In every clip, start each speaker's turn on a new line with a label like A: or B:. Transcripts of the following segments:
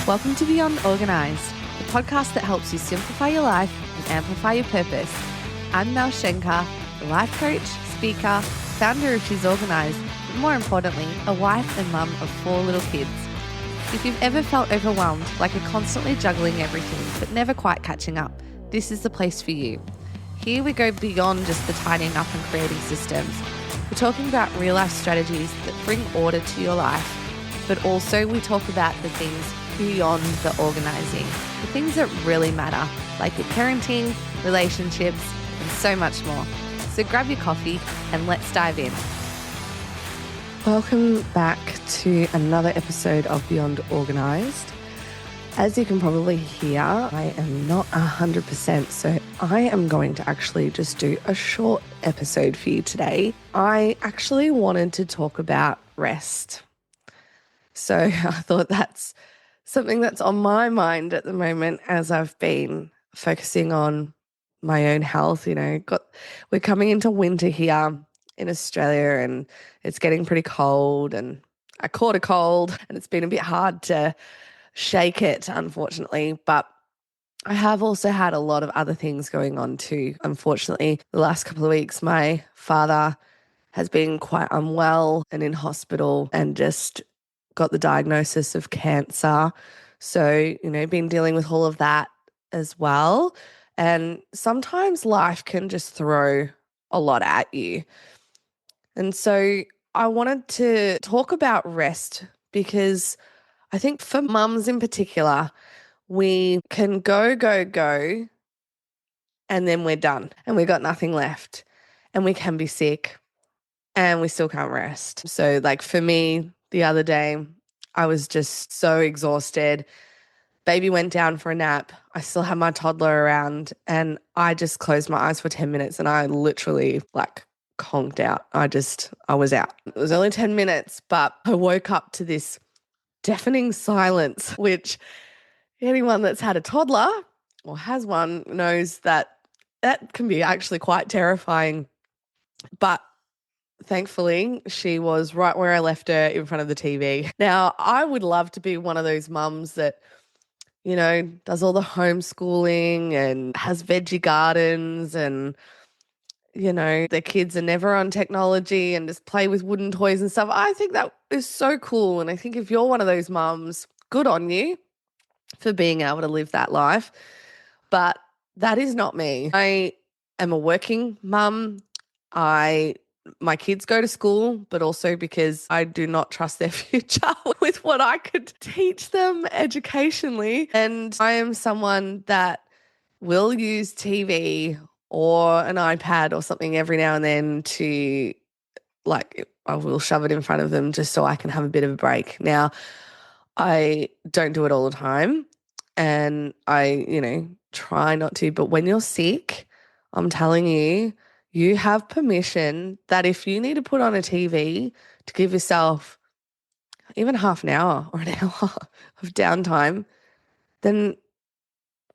A: Welcome to Beyond Organised, the podcast that helps you simplify your life and amplify your purpose. I'm Mel Schenker, a life coach, speaker, founder of She's Organised, but more importantly, a wife and mum of 4 little kids. If you've ever felt overwhelmed, like you're constantly juggling everything but never quite catching up, this is the place for you. Here we go beyond just the tidying up and creating systems. We're talking about real life strategies that bring order to your life, but also we talk about the things beyond the organising, the things that really matter, like your parenting, relationships, and so much more. So grab your coffee and let's dive in. Welcome back to another episode of Beyond Organised. As you can probably hear, I am not 100%, so I am going to actually just do a short episode for you today. I actually wanted to talk about rest. So I thought that's something that's on my mind at the moment as I've been focusing on my own health. We're coming into winter here in Australia and it's getting pretty cold, and I caught a cold and it's been a bit hard to shake it, unfortunately. But I have also had a lot of other things going on too. Unfortunately, the last couple of weeks, my father has been quite unwell and in hospital and just got the diagnosis of cancer. So, been dealing with all of that as well. And sometimes life can just throw a lot at you. And so I wanted to talk about rest because I think for mums in particular, we can go, and then we're done and we got nothing left, and we can be sick and we still can't rest. So like for me, the other day, I was just so exhausted. Baby went down for a nap. I still had my toddler around and I just closed my eyes for 10 minutes and I literally conked out. I was out. It was only 10 minutes, but I woke up to this deafening silence, which anyone that's had a toddler or has one knows that can be actually quite terrifying. But thankfully, she was right where I left her, in front of the TV. Now, I would love to be one of those mums that, does all the homeschooling and has veggie gardens and, their kids are never on technology and just play with wooden toys and stuff. I think that is so cool. And I think if you're one of those mums, good on you for being able to live that life. But that is not me. I am a working mum. My kids go to school, but also because I do not trust their future with what I could teach them educationally. And I am someone that will use TV or an iPad or something every now and then to, I will shove it in front of them just so I can have a bit of a break. Now, I don't do it all the time and I, try not to. But when you're sick, I'm telling you, you have permission that if you need to put on a TV to give yourself even half an hour or an hour of downtime, then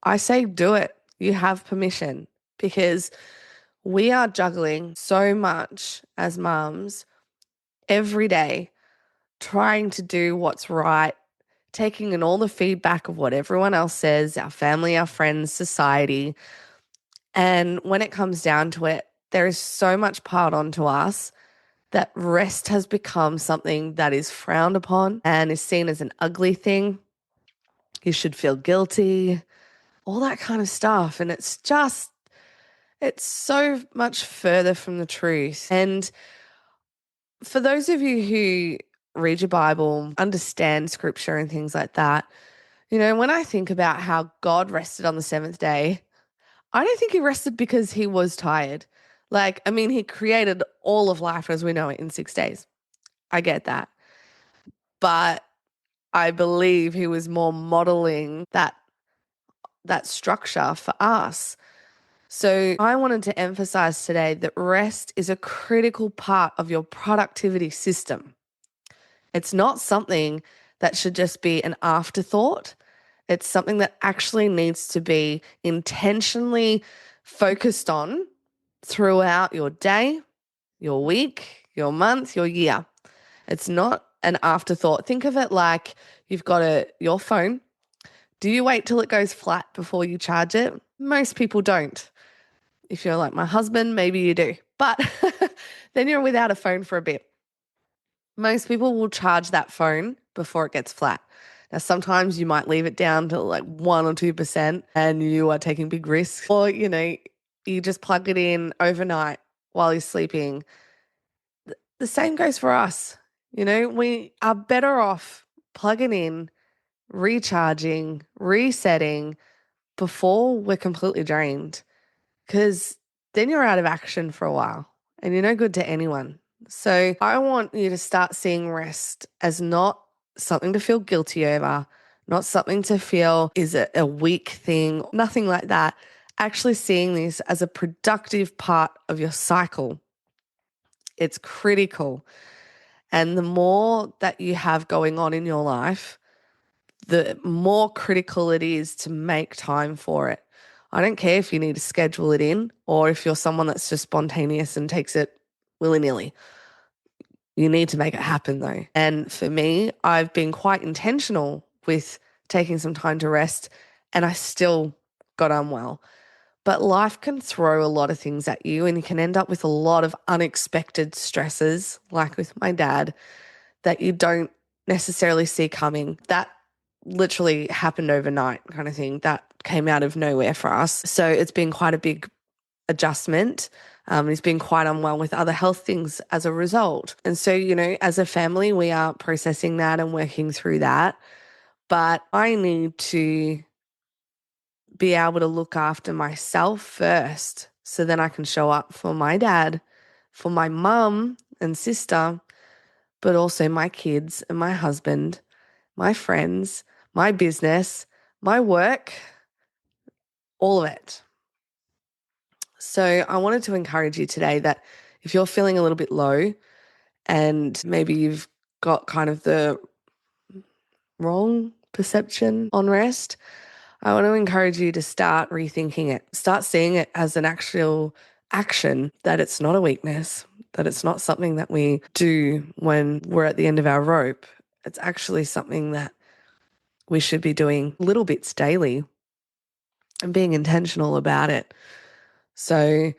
A: I say do it. You have permission, because we are juggling so much as mums every day, trying to do what's right, taking in all the feedback of what everyone else says, our family, our friends, society. And when it comes down to it, there is so much piled onto us that rest has become something that is frowned upon and is seen as an ugly thing. You should feel guilty, all that kind of stuff. And it's so much further from the truth. And for those of you who read your Bible, understand scripture and things like that, when I think about how God rested on the 7th day, I don't think he rested because he was tired. He created all of life as we know it in 6 days. I get that. But I believe he was more modeling that structure for us. So I wanted to emphasize today that rest is a critical part of your productivity system. It's not something that should just be an afterthought. It's something that actually needs to be intentionally focused on throughout your day, your week, your month, your year. It's not an afterthought. Think of it like you've got your phone Do you wait till it goes flat before you charge it? Most people don't. If you're like my husband, maybe you do. But then you're without a phone for a bit. Most people will charge that phone before it gets flat. Now, sometimes you might leave it down to like 1 or 2% and you are taking big risks. Or, you just plug it in overnight while you're sleeping. The same goes for us. We are better off plugging in, recharging, resetting before we're completely drained, because then you're out of action for a while and you're no good to anyone. So I want you to start seeing rest as not something to feel guilty over, not something to feel is a weak thing, nothing like that. Actually seeing this as a productive part of your cycle. It's critical. And the more that you have going on in your life, the more critical it is to make time for it. I don't care if you need to schedule it in or if you're someone that's just spontaneous and takes it willy-nilly. You need to make it happen though. And for me, I've been quite intentional with taking some time to rest and I still got unwell. But life can throw a lot of things at you and you can end up with a lot of unexpected stresses, like with my dad, that you don't necessarily see coming. That literally happened overnight kind of thing. That came out of nowhere for us. So it's been quite a big adjustment. He's been quite unwell with other health things as a result. And so, as a family, we are processing that and working through that. But I need to be able to look after myself first so then I can show up for my dad, for my mum and sister, but also my kids and my husband, my friends, my business, my work, all of it. So I wanted to encourage you today that if you're feeling a little bit low and maybe you've got kind of the wrong perception on rest, I want to encourage you to start rethinking it. Start seeing it as an actual action, that it's not a weakness, that it's not something that we do when we're at the end of our rope. It's actually something that we should be doing little bits daily and being intentional about it. So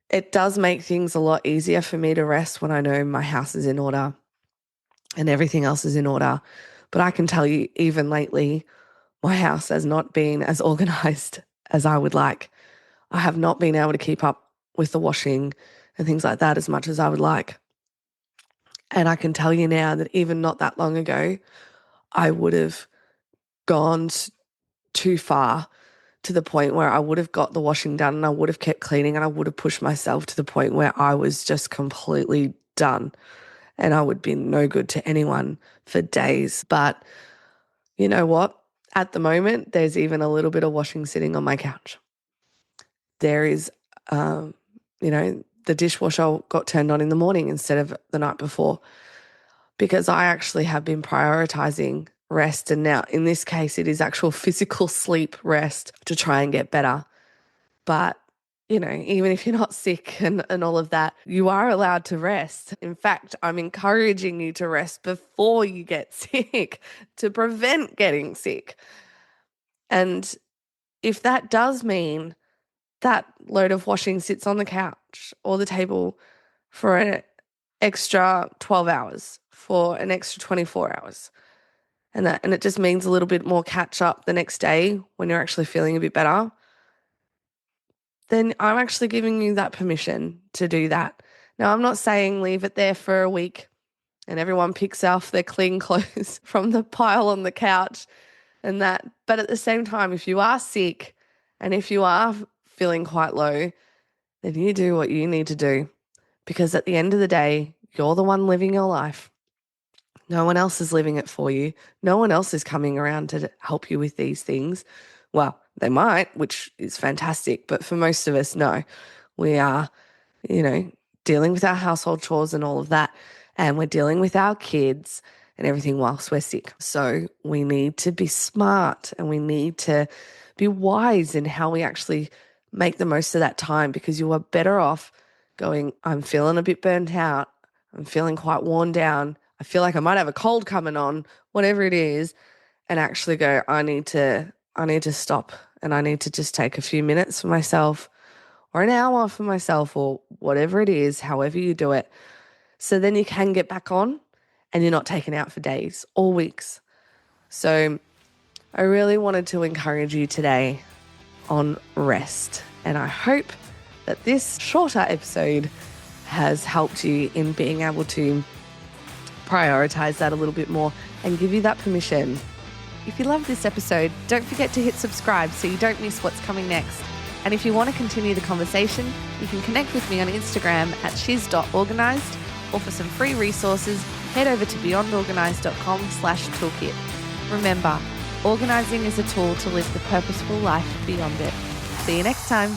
A: it does make things a lot easier for me to rest when I know my house is in order and everything else is in order. But I can tell you, even lately, my house has not been as organized as I would like. I have not been able to keep up with the washing and things like that as much as I would like. And I can tell you now that even not that long ago, I would have gone too far to the point where I would have got the washing done and I would have kept cleaning and I would have pushed myself to the point where I was just completely done and I would be no good to anyone for days. But you know what? At the moment, there's even a little bit of washing sitting on my couch. There is, the dishwasher got turned on in the morning instead of the night before because I actually have been prioritizing rest. And now in this case, it is actual physical sleep rest to try and get better. But, even if you're not sick and all of that, you are allowed to rest. In fact, I'm encouraging you to rest before you get sick to prevent getting sick. And if that does mean that load of washing sits on the couch or the table for an extra 12 hours, for an extra 24 hours, and it just means a little bit more catch up the next day when you're actually feeling a bit better, then I'm actually giving you that permission to do that. Now, I'm not saying leave it there for a week and everyone picks off their clean clothes from the pile on the couch and that. But at the same time, if you are sick and if you are feeling quite low, then you do what you need to do, because at the end of the day, you're the one living your life. No one else is living it for you. No one else is coming around to help you with these things. Well, they might, which is fantastic. But for most of us, no. We are, dealing with our household chores and all of that. And we're dealing with our kids and everything whilst we're sick. So we need to be smart and we need to be wise in how we actually make the most of that time, because you are better off going, I'm feeling a bit burnt out. I'm feeling quite worn down. I feel like I might have a cold coming on, whatever it is. and actually go, I need to stop, and I need to just take a few minutes for myself, or an hour for myself, or whatever it is, however you do it. So then you can get back on and you're not taken out for days or weeks. So I really wanted to encourage you today on rest. And I hope that this shorter episode has helped you in being able to prioritize that a little bit more and give you that permission. If you loved this episode, don't forget to hit subscribe so you don't miss what's coming next. And if you want to continue the conversation, you can connect with me on Instagram at shiz.organised, or for some free resources, head over to beyondorganised.com/toolkit. Remember, organising is a tool to live the purposeful life beyond it. See you next time.